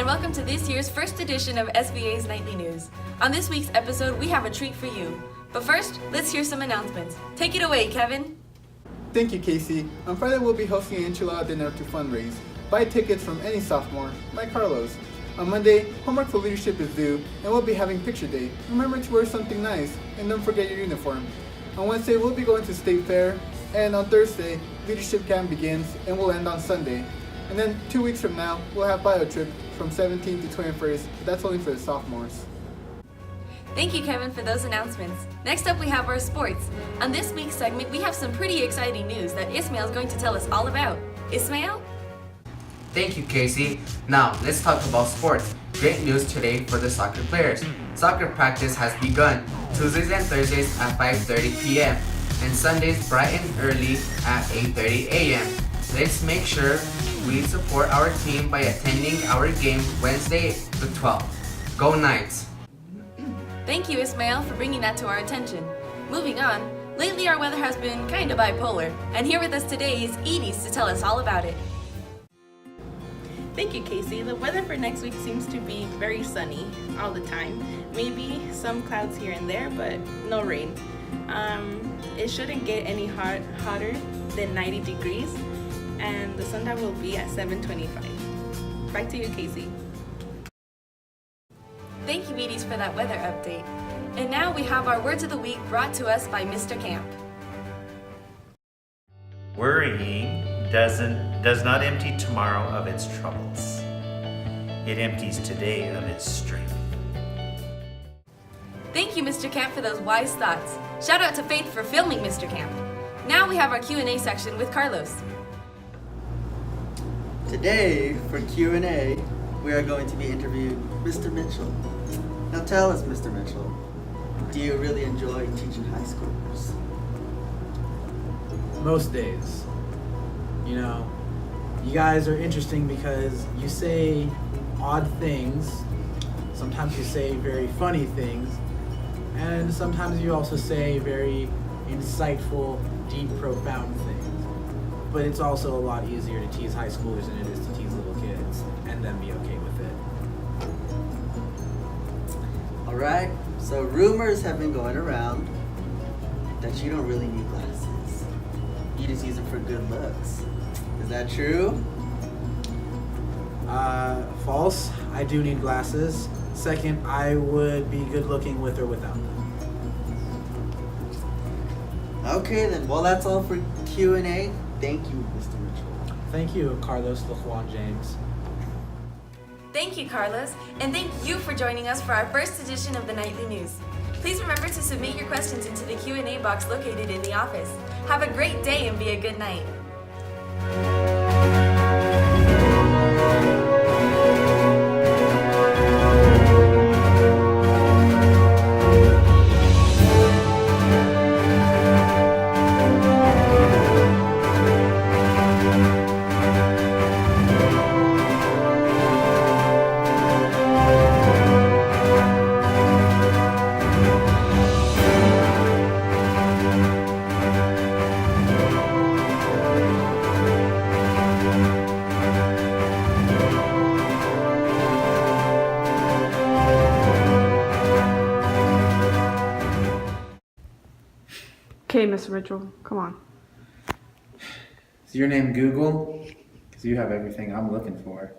welcome to this year's first edition of SVA's Nightly News. On this week's episode, we have a treat for you. But first, let's hear some announcements. Take it away, Kevin. Thank you, Casey. On Friday, we'll be hosting an enchilada dinner to fundraise. Buy tickets from any sophomore, like Carlos. On Monday, homework for leadership is due, and we'll be having picture day. Remember to wear something nice, and don't forget your uniform. On Wednesday, we'll be going to State Fair, and on Thursday, leadership camp begins, and will end on Sunday. And then 2 weeks from now, we'll have bio trip from 17th to 21st, but that's only for the sophomores. Thank you, Kevin, for those announcements. Next up, we have our sports. On this week's segment, we have some pretty exciting news that Ismail is going to tell us all about. Ismail? Thank you, Casey. Now, let's talk about sports. Great news today for the soccer players. Soccer practice has begun, Tuesdays and Thursdays at 5:30 p.m. and Sundays bright and early at 8:30 a.m. Let's make sure we support our team by attending our game Wednesday the 12th. Go Knights! Thank you, Ismail, for bringing that to our attention. Moving on, lately our weather has been kind of bipolar, and here with us today is Edie to tell us all about it. Thank you, Casey. The weather for next week seems to be very sunny all the time. Maybe some clouds here and there, but no rain. It shouldn't get any hotter than 90 degrees, and the sundial will be at 7:25. Back to you, Casey. Thank you, Edie, for that weather update. And now we have our words of the week brought to us by Mr. Camp. Worrying does not empty tomorrow of its troubles. It empties today of its strength. Thank you, Mr. Camp, for those wise thoughts. Shout out to Faith for filming Mr. Camp. Now we have our Q&A section with Carlos. Today, for Q&A, we are going to be interviewing Mr. Mitchell. Now tell us, Mr. Mitchell, do you really enjoy teaching high schoolers? Most days. You know, you guys are interesting because you say odd things, sometimes you say very funny things, and sometimes you also say very insightful, deep, profound things. But it's also a lot easier to tease high schoolers than it is to tease little kids and then be okay with it. Alright, so rumors have been going around that you don't really need glasses. You just use them for good looks. Is that true? False. I do need glasses. Second, I would be good looking with or without them. Okay then, well that's all for Q&A. Thank you, Mr. Mitchell. Thank you, Carlos LaJuan James. Thank you, Carlos, and thank you for joining us for our first edition of the Nightly News. Please remember to submit your questions into the Q&A box located in the office. Have a great day and be a good night. Okay, Mr. Mitchell, come on. Is your name Google? Because you have everything I'm looking for.